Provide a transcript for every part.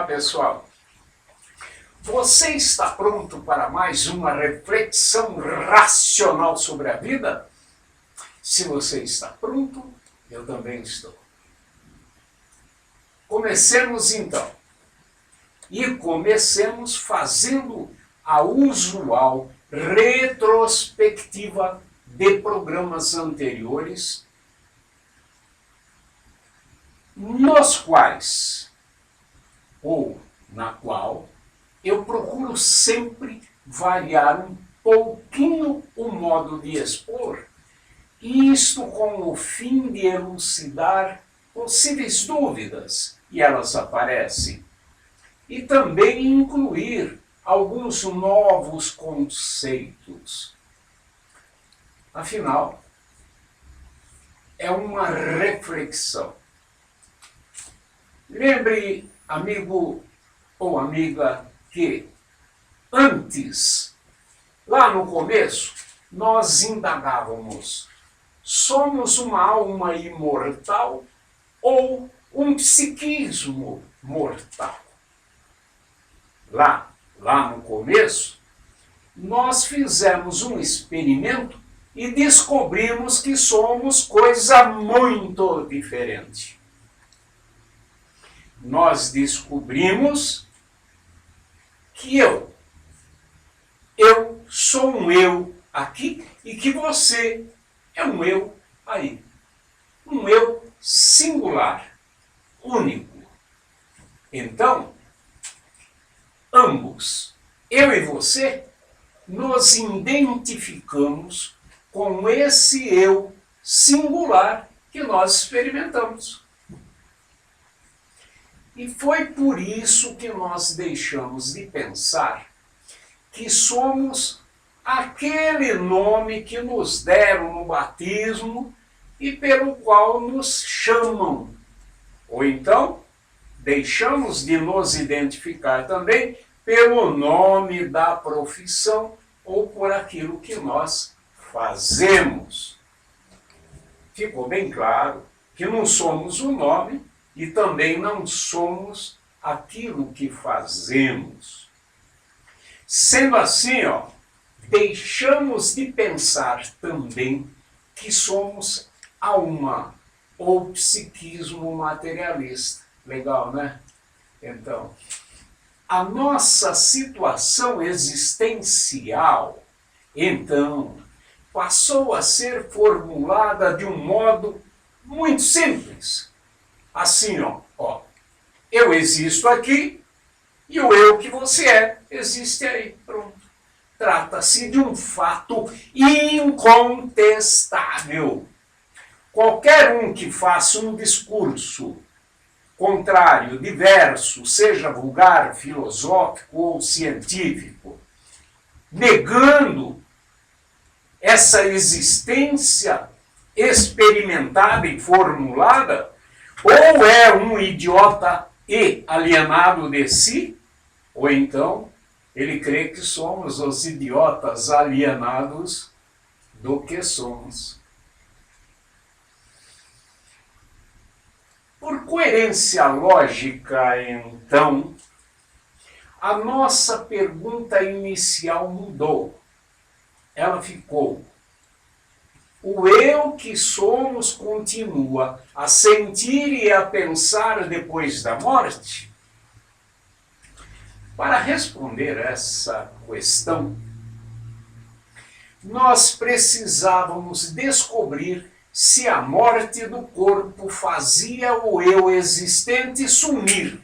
pessoal. Você está pronto para mais uma reflexão racional sobre a vida? Se você está pronto, eu também estou. Comecemos então. E comecemos fazendo a usual retrospectiva de programas anteriores, nos quais, ou na qual, eu procuro sempre variar um pouquinho o modo de expor, isto com o fim de elucidar possíveis dúvidas, e elas aparecem, e também incluir alguns novos conceitos. Afinal, é uma reflexão. Lembre, amigo ou amiga, que antes, lá no começo, nós indagávamos: somos uma alma imortal ou um psiquismo mortal? Lá no começo, nós fizemos um experimento e descobrimos que somos coisa muito diferente. Nós descobrimos que eu sou um eu aqui e que você é um eu aí. Um eu singular, único. Então, ambos, eu e você, nos identificamos com esse eu singular que nós experimentamos. E foi por isso que nós deixamos de pensar que somos aquele nome que nos deram no batismo e pelo qual nos chamam. Ou então, deixamos de nos identificar também pelo nome da profissão ou por aquilo que nós fazemos. Ficou bem claro que não somos o nome e também não somos aquilo que fazemos. Sendo assim, deixamos de pensar também que somos alma ou psiquismo materialista. Legal, né? Então, a nossa situação existencial, então, passou a ser formulada de um modo muito simples. Assim, eu existo aqui e o eu que você é existe aí. Pronto. Trata-se de um fato incontestável. Qualquer um que faça um discurso contrário, diverso, seja vulgar, filosófico ou científico, negando essa existência experimentada e formulada, ou é um idiota e alienado de si, ou então ele crê que somos os idiotas alienados do que somos. Por coerência lógica, então, a nossa pergunta inicial mudou. Ela ficou: o eu que somos continua a sentir e a pensar depois da morte? Para responder essa questão, nós precisávamos descobrir se a morte do corpo fazia o eu existente sumir.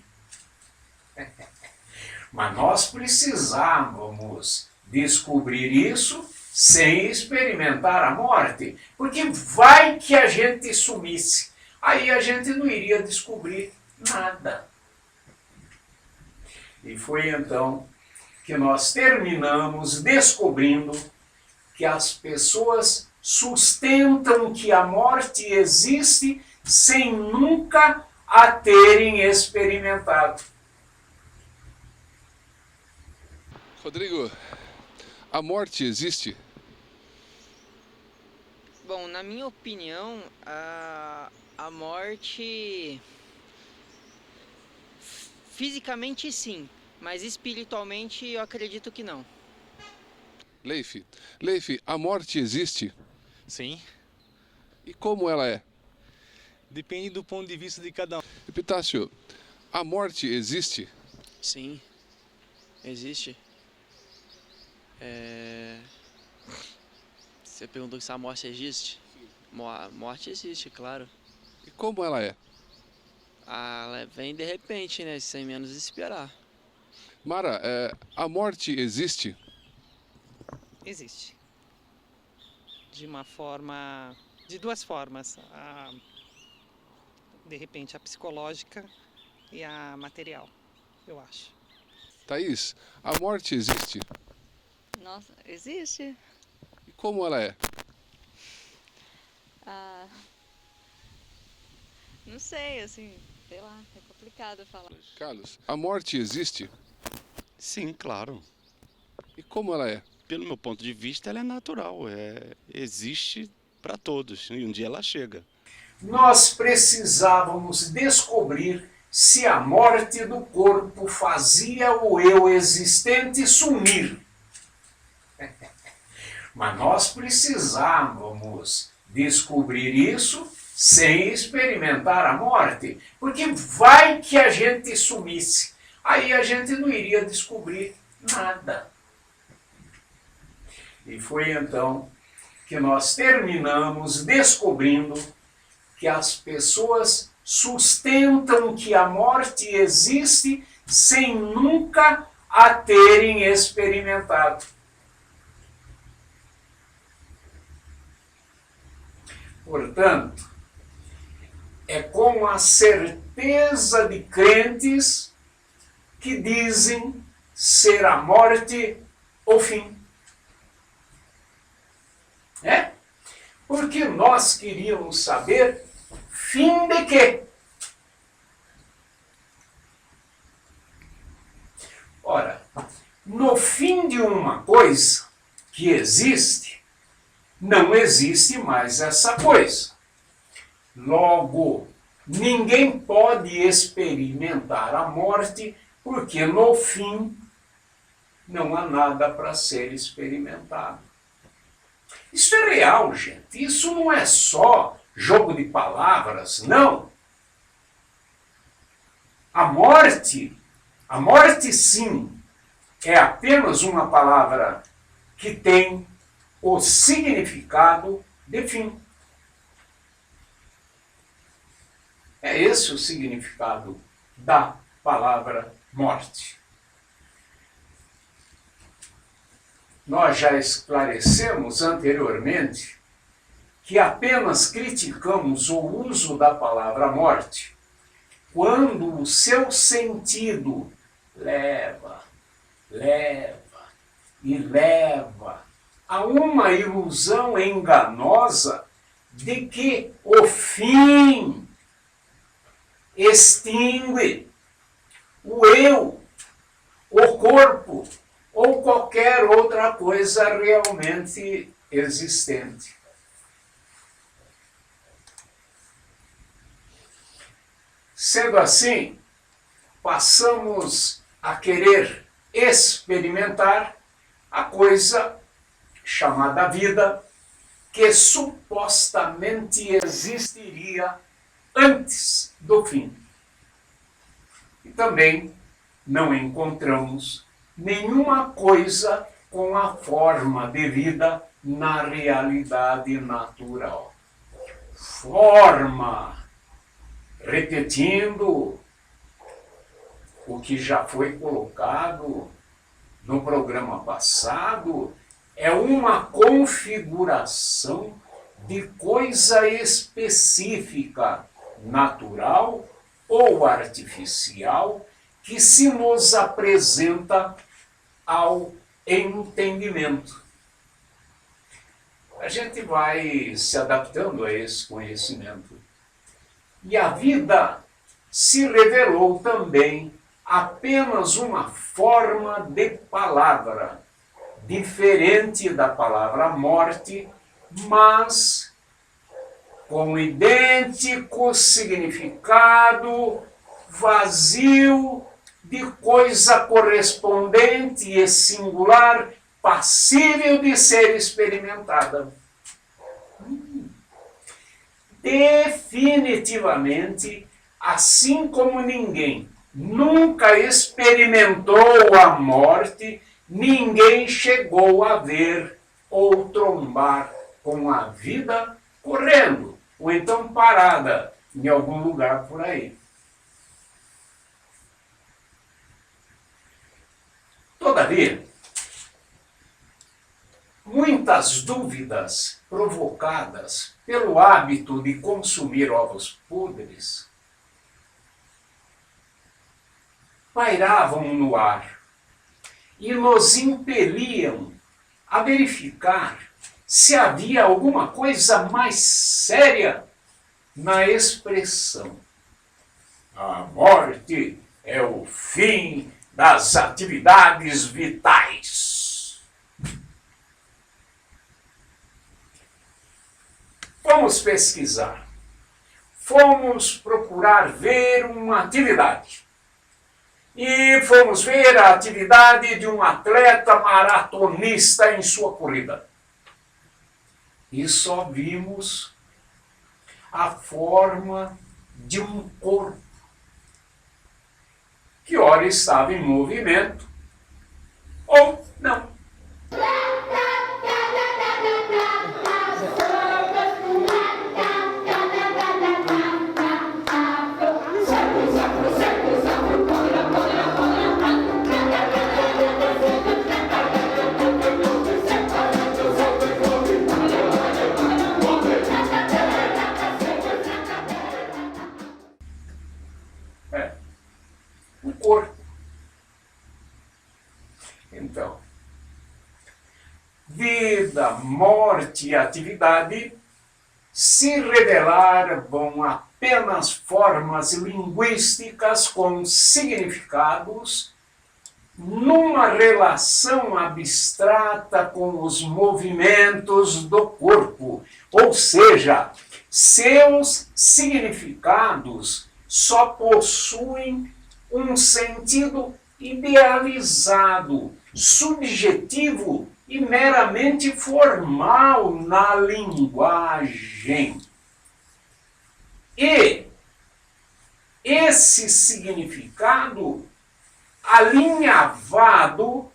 Mas nós precisávamos descobrir isso sem experimentar a morte, porque vai que a gente sumisse, aí a gente não iria descobrir nada. E foi então que nós terminamos descobrindo que as pessoas sustentam que a morte existe sem nunca a terem experimentado. Rodrigo, a morte existe? Bom, na minha opinião, a morte Fisicamente sim, mas espiritualmente eu acredito que não. Leif, a morte existe? Sim, E como ela é? depende do ponto de vista de cada um. Epitácio, a morte existe? Sim, existe. Você perguntou se a morte existe? A morte existe, claro. E como ela é? Ela vem de repente, né? Sem menos esperar. Mara, a morte existe? Existe. De duas formas. De repente, a psicológica e a material, eu acho. Thaís, a morte existe? Nossa, existe. E como ela é? Ah, não sei, assim, sei lá, é complicado falar. Carlos, a morte existe? Sim, claro. E como ela é? Pelo meu ponto de vista, ela é natural. Existe para todos e um dia ela chega. Nós precisávamos descobrir se a morte do corpo fazia o eu existente sumir. Mas nós precisávamos descobrir isso sem experimentar a morte, porque vai que a gente sumisse, aí a gente não iria descobrir nada. E foi então que nós terminamos descobrindo que as pessoas sustentam que a morte existe sem nunca a terem experimentado. Portanto, é com a certeza de crentes que dizem ser a morte o fim. Porque nós queríamos saber fim de quê? Ora, no fim de uma coisa que existe, não existe mais essa coisa. Logo, ninguém pode experimentar a morte, porque no fim não há nada para ser experimentado. Isso é real, gente. Isso não é só jogo de palavras, não. A morte sim, é apenas uma palavra que tem o significado de fim. É esse o significado da palavra morte. Nós já esclarecemos anteriormente que apenas criticamos o uso da palavra morte quando o seu sentido leva a uma ilusão enganosa de que o fim extingue o eu, o corpo ou qualquer outra coisa realmente existente. Sendo assim, passamos a querer experimentar a coisa chamada vida, que supostamente existiria antes do fim. E também não encontramos nenhuma coisa com a forma de vida na realidade natural. Forma, repetindo o que já foi colocado no programa passado, é uma configuração de coisa específica, natural ou artificial, que se nos apresenta ao entendimento. A gente vai se adaptando a esse conhecimento. E a vida se revelou também apenas uma forma de palavra, diferente da palavra morte, mas com idêntico significado, vazio de coisa correspondente e singular, passível de ser experimentada. Definitivamente, assim como ninguém nunca experimentou a morte, ninguém chegou a ver ou trombar com a vida correndo, ou então parada em algum lugar por aí. Todavia, muitas dúvidas provocadas pelo hábito de consumir ovos podres pairavam no ar e nos impeliam a verificar se havia alguma coisa mais séria na expressão: a morte é o fim das atividades vitais. Fomos pesquisar, fomos procurar ver uma atividade. E fomos ver a atividade de um atleta maratonista em sua corrida. E só vimos a forma de um corpo, que ora estava em movimento, ou não. O corpo. Então, vida, morte e atividade se revelaram apenas formas linguísticas com significados numa relação abstrata com os movimentos do corpo, ou seja, seus significados só possuem um sentido idealizado, subjetivo e meramente formal na linguagem. E esse significado alinhavado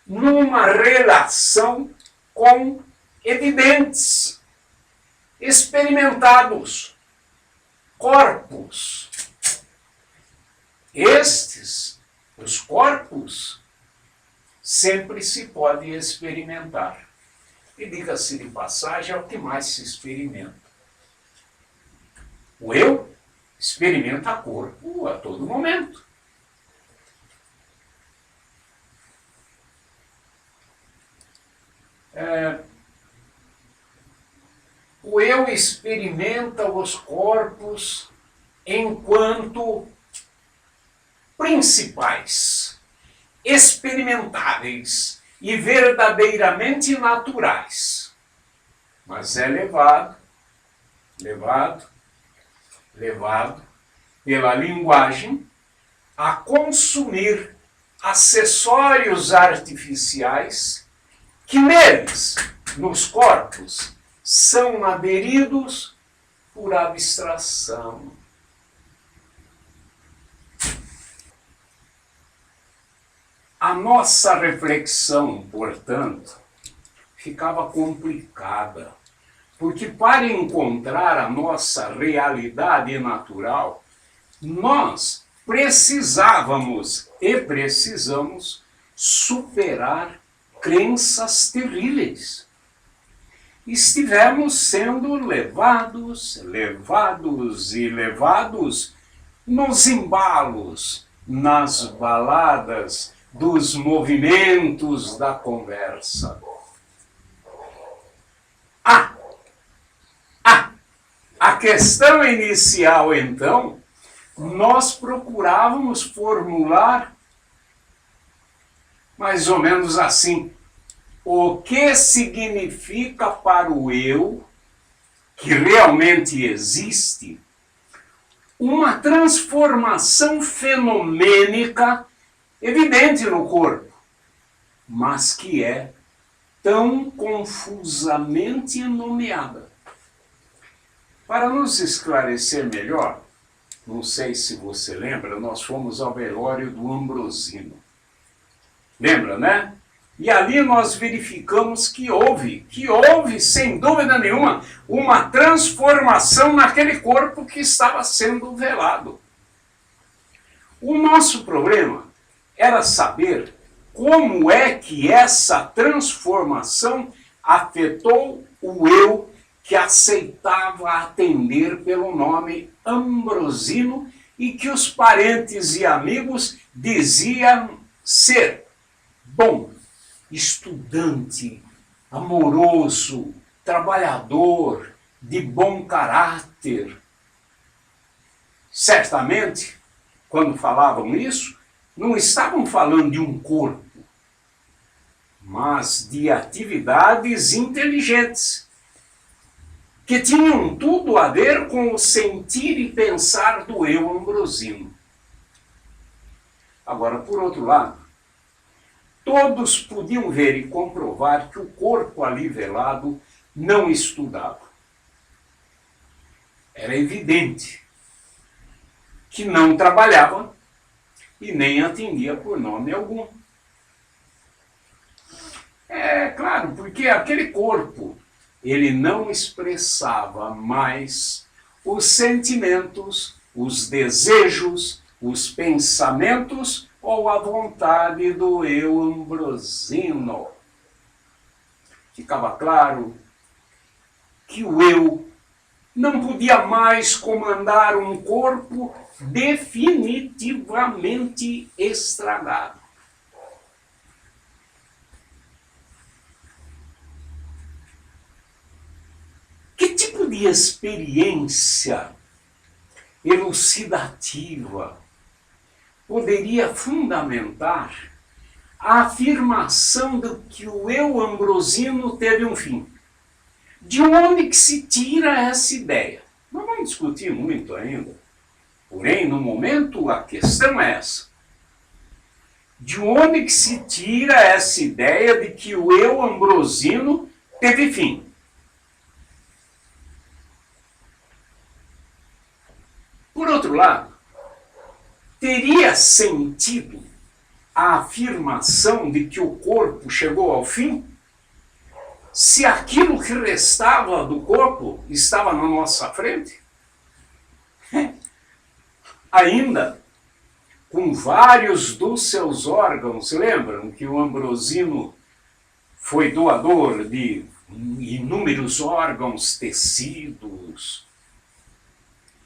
numa relação com evidentes, experimentados, corpos. Os corpos, sempre se pode experimentar. E diga-se de passagem, é o que mais se experimenta. O eu experimenta corpo a todo momento. O eu experimenta os corpos enquanto principais, experimentáveis e verdadeiramente naturais. Mas é levado pela linguagem a consumir acessórios artificiais que neles, nos corpos, são aderidos por abstração. A nossa reflexão, portanto, ficava complicada, porque para encontrar a nossa realidade natural, nós precisávamos e precisamos superar crenças terríveis. Estivemos sendo levados nos embalos, nas baladas, dos movimentos da conversa. A questão inicial, então, nós procurávamos formular mais ou menos assim: o que significa para o eu, que realmente existe, uma transformação fenomênica evidente no corpo, mas que é tão confusamente nomeada. Para nos esclarecer melhor, não sei se você lembra, nós fomos ao velório do Ambrosino. Lembra, né? E ali nós verificamos que houve, sem dúvida nenhuma, uma transformação naquele corpo que estava sendo velado. O nosso problema era saber como é que essa transformação afetou o eu que aceitava atender pelo nome Ambrosino e que os parentes e amigos diziam ser bom, estudante, amoroso, trabalhador, de bom caráter. Certamente, quando falavam isso, não estavam falando de um corpo, mas de atividades inteligentes, que tinham tudo a ver com o sentir e pensar do eu ambrosino. Agora, por outro lado, todos podiam ver e comprovar que o corpo ali velado não estudava. Era evidente que não trabalhava e nem atendia por nome algum. É claro, porque aquele corpo, ele não expressava mais os sentimentos, os desejos, os pensamentos ou a vontade do eu ambrosino. Ficava claro que o eu não podia mais comandar um corpo definitivamente estragado. Que tipo de experiência elucidativa poderia fundamentar a afirmação de que o eu ambrosino teve um fim? De onde que se tira essa ideia? Não vamos discutir muito ainda. Porém, no momento, a questão é essa. De onde que se tira essa ideia de que o eu ambrosino teve fim? Por outro lado, teria sentido a afirmação de que o corpo chegou ao fim se aquilo que restava do corpo estava na nossa frente? Ainda com vários dos seus órgãos, lembram que o ambrosino foi doador de inúmeros órgãos, tecidos.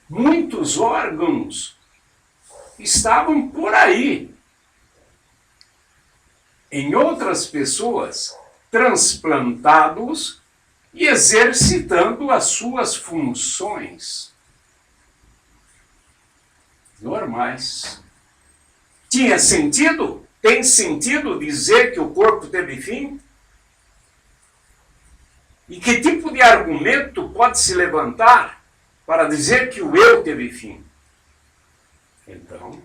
Muitos órgãos estavam por aí. Em outras pessoas, transplantados e exercitando as suas funções normais. Tinha sentido? Tem sentido dizer que o corpo teve fim? E que tipo de argumento pode se levantar para dizer que o eu teve fim? Então,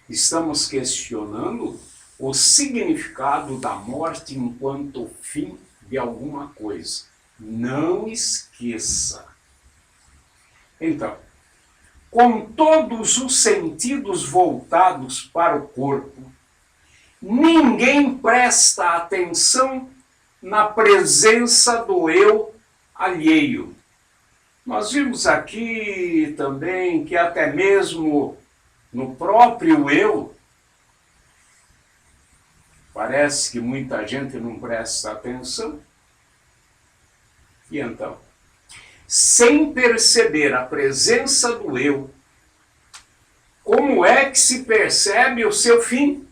estamos questionando o significado da morte enquanto fim de alguma coisa. Não esqueça. Então, com todos os sentidos voltados para o corpo, ninguém presta atenção na presença do eu alheio. Nós vimos aqui também que até mesmo no próprio eu, parece que muita gente não presta atenção. E então, sem perceber a presença do eu, como é que se percebe o seu fim?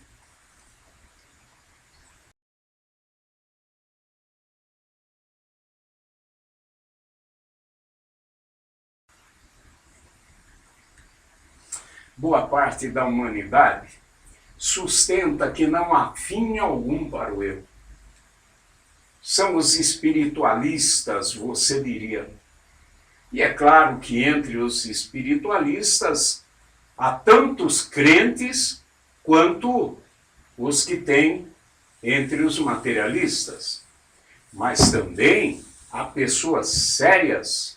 Boa parte da humanidade sustenta que não há fim algum para o eu. São os espiritualistas, você diria. E é claro que entre os espiritualistas há tantos crentes quanto os que têm entre os materialistas. Mas também há pessoas sérias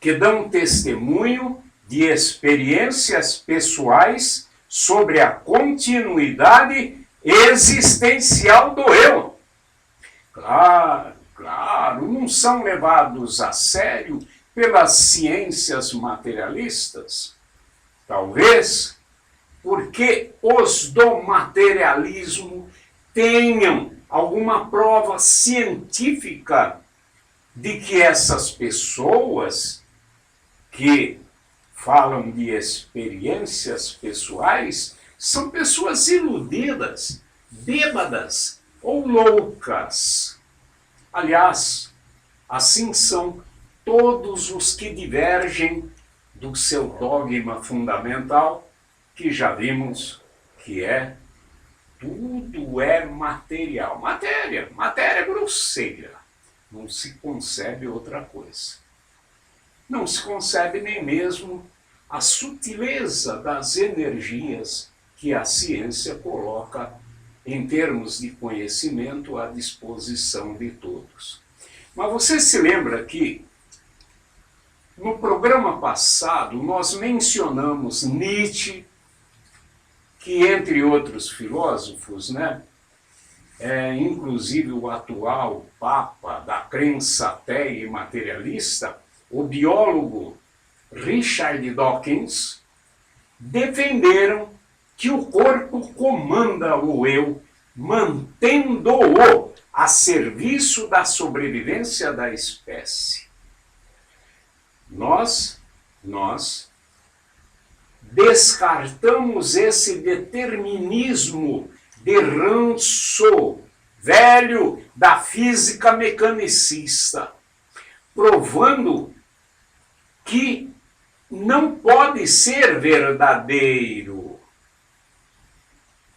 que dão testemunho de experiências pessoais sobre a continuidade existencial do eu. Claro, não são levados a sério pelas ciências materialistas. Talvez porque os do materialismo tenham alguma prova científica de que essas pessoas que falam de experiências pessoais são pessoas iludidas, bêbadas ou loucas. Aliás, assim são todos os que divergem do seu dogma fundamental, que já vimos que é tudo é material. Matéria grosseira. Não se concebe outra coisa. Não se concebe nem mesmo a sutileza das energias que a ciência coloca em termos de conhecimento à disposição de todos. Mas você se lembra que no programa passado nós mencionamos Nietzsche, que entre outros filósofos, inclusive o atual Papa da crença ateia e materialista, o biólogo Richard Dawkins, defenderam que o corpo comanda o eu, mantendo-o a serviço da sobrevivência da espécie. Nós descartamos esse determinismo de ranço velho da física mecanicista, provando que não pode ser verdadeiro.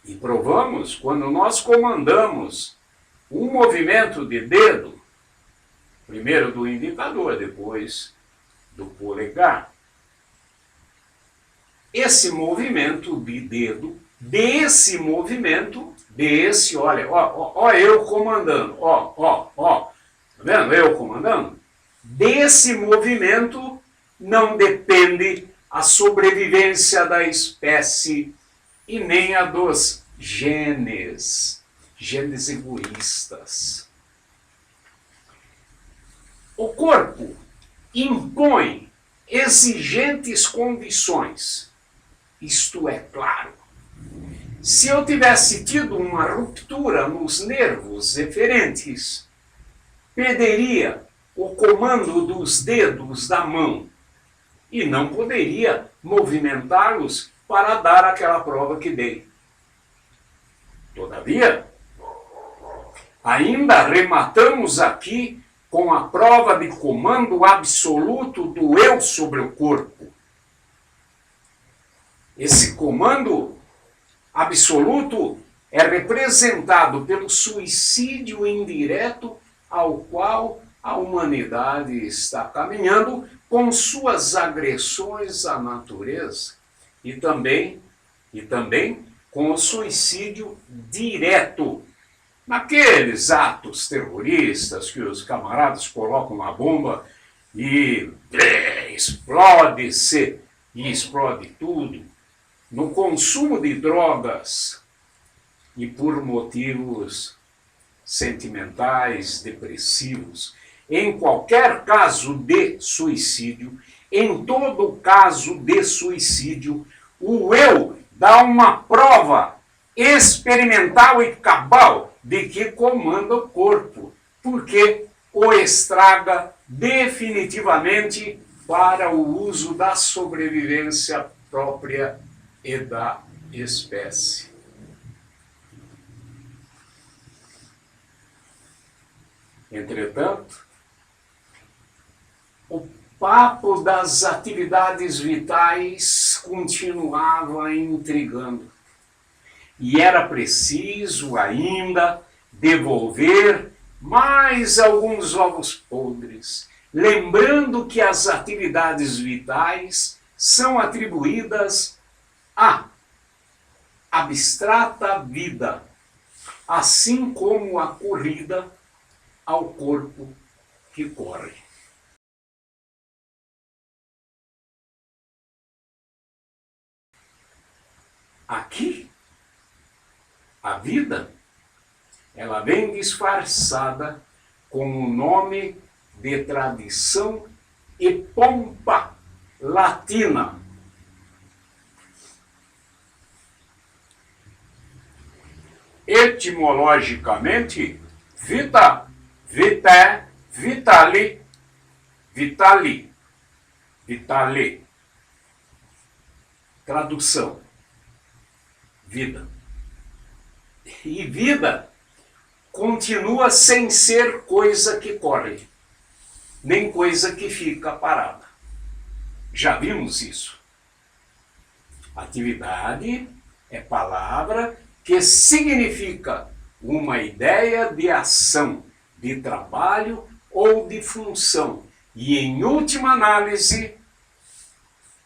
E provamos quando nós comandamos um movimento de dedo, primeiro do indicador, depois do polegar. Esse movimento de dedo, olha eu comandando, tá vendo eu comandando? Desse movimento não depende a sobrevivência da espécie e nem a dos genes egoístas. O corpo impõe exigentes condições. Isto é claro. Se eu tivesse tido uma ruptura nos nervos eferentes, perderia o comando dos dedos da mão e não poderia movimentá-los para dar aquela prova que dei. Todavia, ainda rematamos aqui com a prova de comando absoluto do eu sobre o corpo. Esse comando absoluto é representado pelo suicídio indireto ao qual a humanidade está caminhando com suas agressões à natureza e também com o suicídio direto. Naqueles atos terroristas que os camaradas colocam uma bomba e explode-se e explode tudo. No consumo de drogas e por motivos sentimentais, depressivos, em qualquer caso de suicídio, em todo caso de suicídio, o eu dá uma prova experimental e cabal de que comanda o corpo, porque o estraga definitivamente para o uso da sobrevivência própria e da espécie. Entretanto, o papo das atividades vitais continuava intrigando. E era preciso ainda devolver mais alguns ovos podres, lembrando que as atividades vitais são atribuídas à abstrata vida, assim como a corrida ao corpo que corre. Aqui, a vida, ela vem disfarçada com o nome de tradição e pompa latina. Etimologicamente, vita, vitae, vitali, vitali, vitale. Tradução: vida. E vida continua sem ser coisa que corre, nem coisa que fica parada. Já vimos isso. Atividade é palavra que significa uma ideia de ação, de trabalho ou de função. E, em última análise,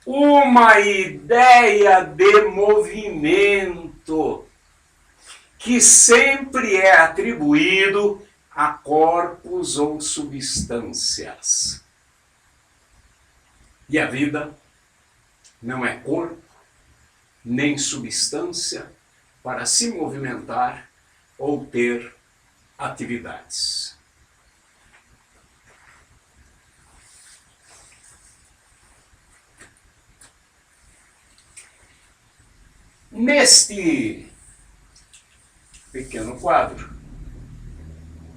uma ideia de movimento que sempre é atribuído a corpos ou substâncias. E a vida não é corpo, nem substância para se movimentar ou ter atividades. Neste pequeno quadro,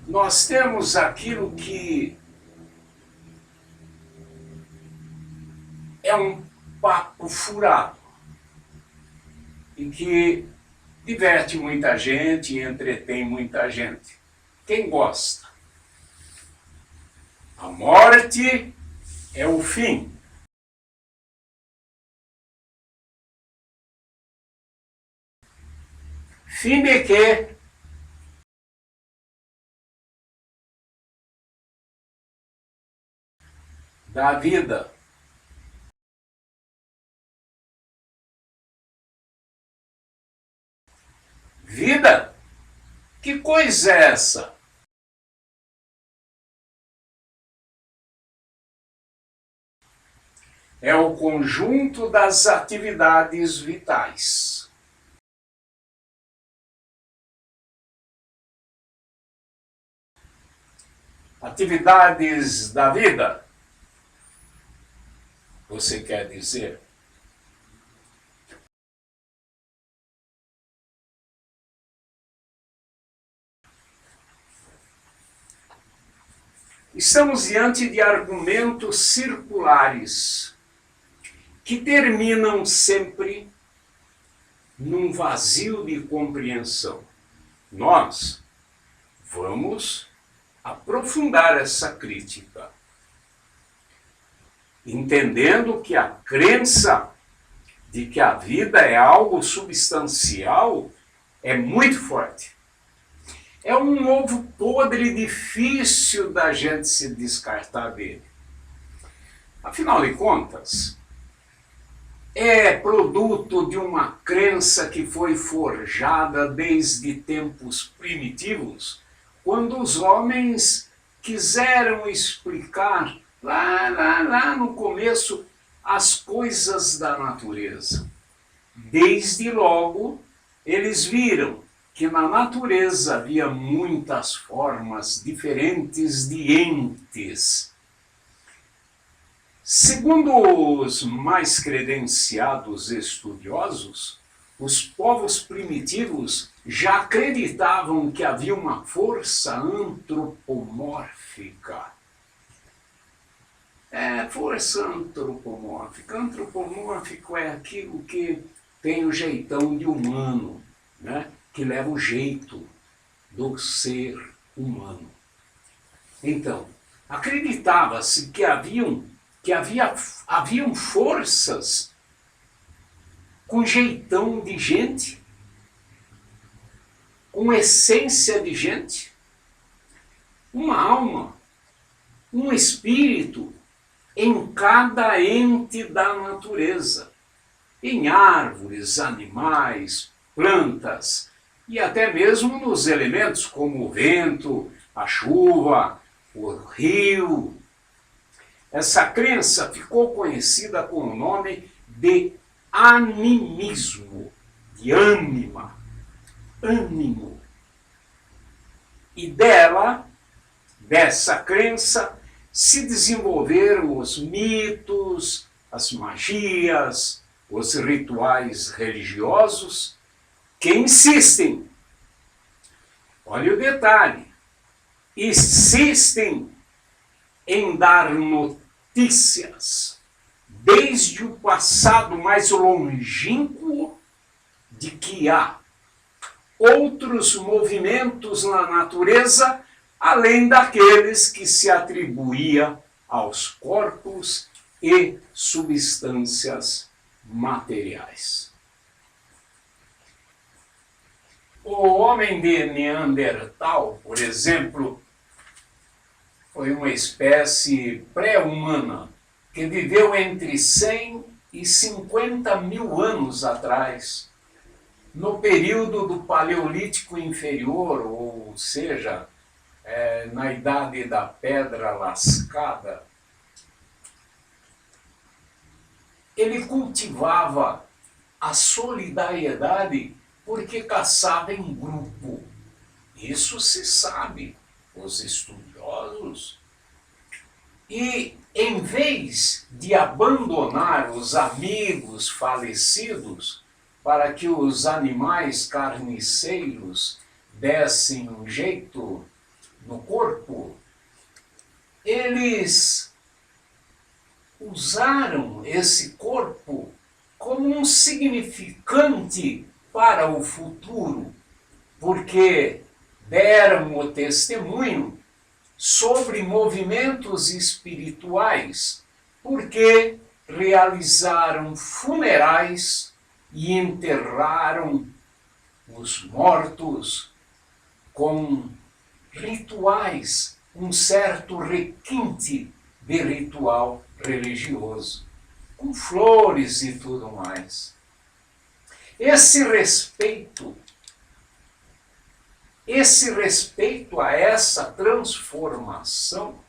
nós temos aquilo que é um papo furado e que diverte muita gente e entretém muita gente. Quem gosta? A morte é o fim. Fim de quê? Da vida. Vida? Que coisa é essa? É o conjunto das atividades vitais. Atividades da vida, você quer dizer? Estamos diante de argumentos circulares que terminam sempre num vazio de compreensão. Nós vamos aprofundar essa crítica, entendendo que a crença de que a vida é algo substancial é muito forte. É um ovo podre difícil da gente se descartar dele. Afinal de contas, é produto de uma crença que foi forjada desde tempos primitivos, quando os homens quiseram explicar lá no começo as coisas da natureza. Desde logo, eles viram que na natureza havia muitas formas diferentes de entes. Segundo os mais credenciados estudiosos, os povos primitivos já acreditavam que havia uma força antropomórfica. Força antropomórfica. Antropomórfico é aquilo que tem o jeitão de humano, né? Que leva o jeito do ser humano. Então, acreditava-se que haviam forças com jeitão de gente, com essência de gente, uma alma um espírito em cada ente da natureza, em árvores, animais, plantas e até mesmo nos elementos como o vento, a chuva, o rio. Essa crença ficou conhecida com o nome de animismo, de ânima, ânimo. E dessa crença, se desenvolveram os mitos, as magias, os rituais religiosos que insistem, olha o detalhe, insistem em dar notícias desde o passado mais longínquo de que há outros movimentos na natureza além daqueles que se atribuía aos corpos e substâncias materiais. O homem de Neandertal, por exemplo, foi uma espécie pré-humana que viveu entre 100 e 50 mil anos atrás, no período do Paleolítico Inferior, ou seja, na Idade da Pedra Lascada. Ele cultivava a solidariedade porque caçava em grupo. Isso se sabe, os estudiosos. E em vez de abandonar os amigos falecidos para que os animais carniceiros dessem um jeito no corpo, eles usaram esse corpo como um significante para o futuro, porque deram o testemunho sobre movimentos espirituais, porque realizaram funerais e enterraram os mortos com rituais, um certo requinte de ritual religioso, com flores e tudo mais. Esse respeito a essa transformação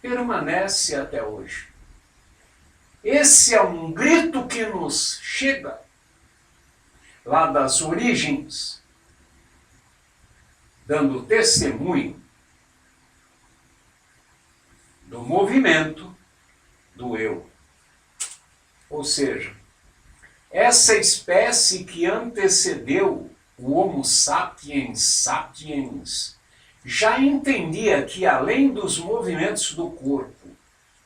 permanece até hoje. Esse é um grito que nos chega lá das origens, dando testemunho do movimento do eu. Ou seja, essa espécie que antecedeu o Homo sapiens sapiens já entendia que, além dos movimentos do corpo,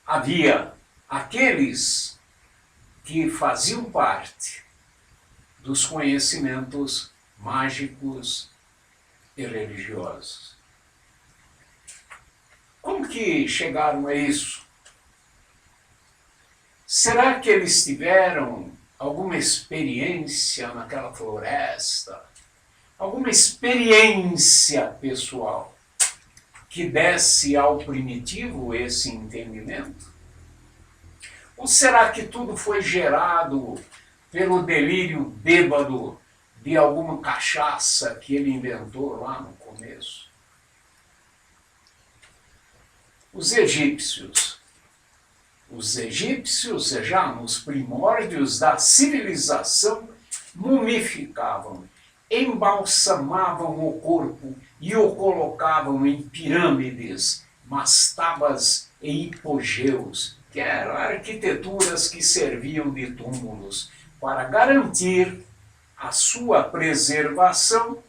havia aqueles que faziam parte dos conhecimentos mágicos e religiosos. Como que chegaram a isso? Será que eles tiveram alguma experiência naquela floresta? Alguma experiência pessoal que desse ao primitivo esse entendimento? Ou será que tudo foi gerado pelo delírio bêbado de alguma cachaça que ele inventou lá no começo? Os egípcios já nos primórdios da civilização, mumificavam, embalsamavam o corpo e o colocavam em pirâmides, mastabas e hipogeus, que eram arquiteturas que serviam de túmulos para garantir a sua preservação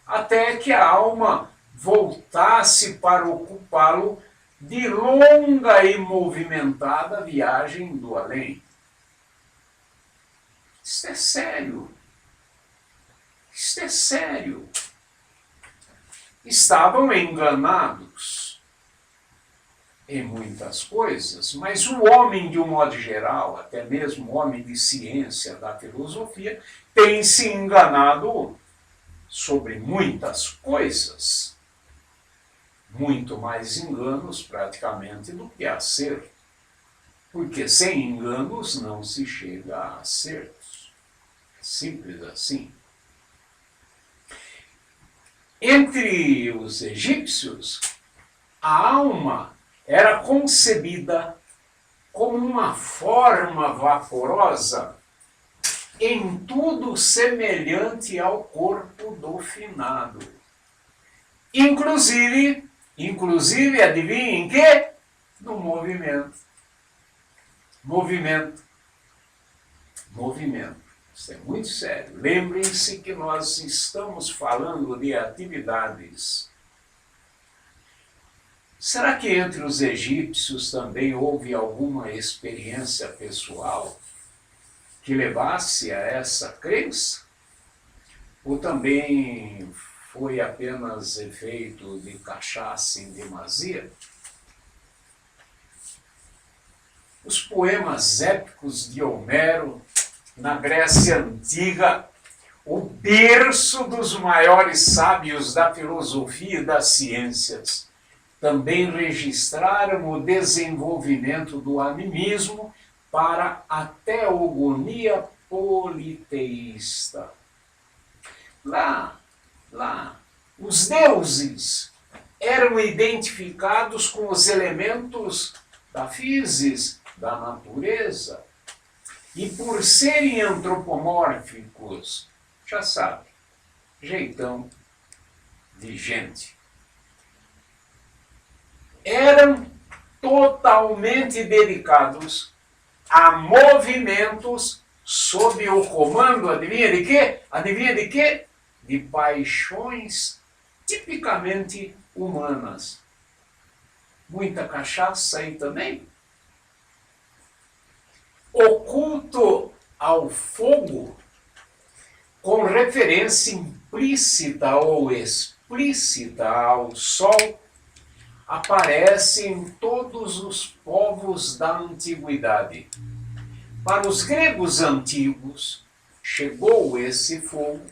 até que a alma voltasse para ocupá-lo de longa e movimentada viagem do além. Isto é sério. Isto é sério. Estavam enganados em muitas coisas, mas o homem, de um modo geral, até mesmo o homem de ciência, da filosofia, tem se enganado sobre muitas coisas. muito mais enganos praticamente do que acertos. Porque sem enganos não se chega a acertos. Simples assim. Entre os egípcios, a alma era concebida como uma forma vaporosa, em tudo semelhante ao corpo do finado. Inclusive, adivinha em quê? No movimento. Movimento. Isso é muito sério. Lembrem-se que nós estamos falando de atividades. Será que entre os egípcios também houve alguma experiência pessoal que levasse a essa crença? Ou também foi apenas efeito de cachaça em demasia? Os poemas épicos de Homero, na Grécia Antiga, o berço dos maiores sábios da filosofia e das ciências, também registraram o desenvolvimento do animismo para a teogonia politeísta. Lá, os deuses eram identificados com os elementos da física, da natureza, e por serem antropomórficos, já sabe, jeitão de gente, eram totalmente dedicados a movimentos sob o comando, adivinha de quê? Adivinha de quê? De paixões tipicamente humanas. Muita cachaça aí também. O culto ao fogo, com referência implícita ou explícita ao sol, aparece em todos os povos da antiguidade. Para os gregos antigos, chegou esse fogo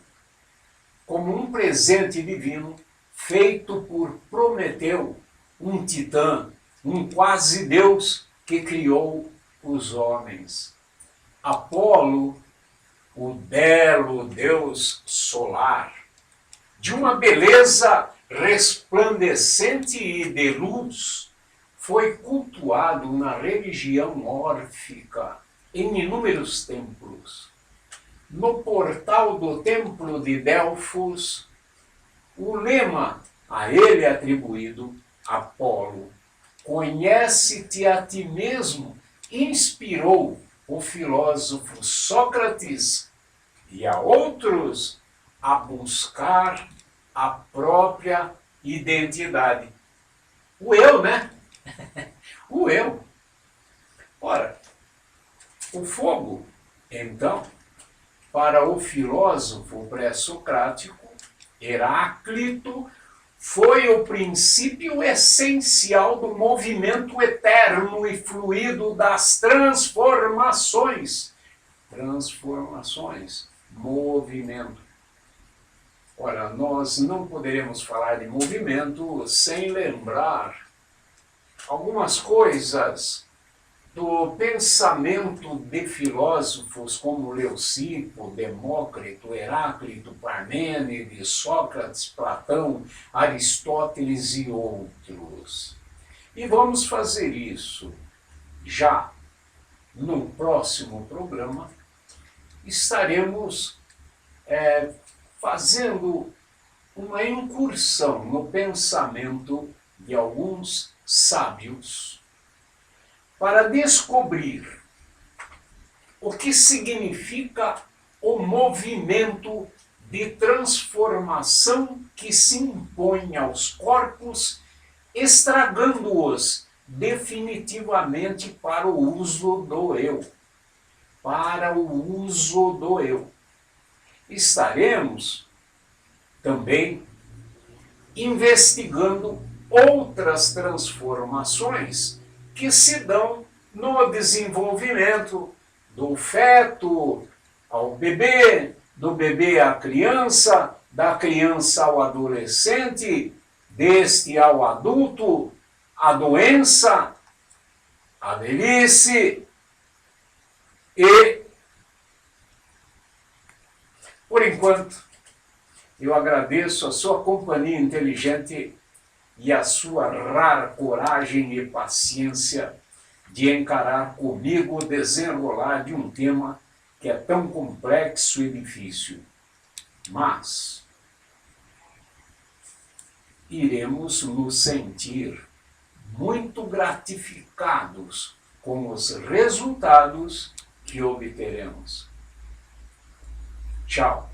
como um presente divino feito por Prometeu, um titã, um quase-deus que criou os homens. Apolo, o belo deus solar, de uma beleza resplandecente e de luz, foi cultuado na religião órfica em inúmeros templos. No portal do templo de Delfos, o lema a ele atribuído, Apolo, conhece-te a ti mesmo, inspirou o filósofo Sócrates e a outros a buscar a própria identidade. O eu, né? O eu. Ora, o fogo, então, para o filósofo pré-socrático, Heráclito, foi o princípio essencial do movimento eterno e fluido das transformações. Transformações, movimento. Ora, nós não poderemos falar de movimento sem lembrar algumas coisas do pensamento de filósofos como Leucipo, Demócrito, Heráclito, Parmênides, Sócrates, Platão, Aristóteles e outros. E vamos fazer isso já no próximo programa. Estaremos fazendo uma incursão no pensamento de alguns sábios para descobrir o que significa o movimento de transformação que se impõe aos corpos, estragando-os definitivamente para o uso do eu. Para o uso do eu. Estaremos também investigando outras transformações que se dão no desenvolvimento do feto ao bebê, do bebê à criança, da criança ao adolescente, deste ao adulto, a doença, a velhice e, por enquanto, eu agradeço a sua companhia inteligente e a sua rara coragem e paciência de encarar comigo o desenrolar de um tema que é tão complexo e difícil. Mas iremos nos sentir muito gratificados com os resultados que obteremos. Tchau.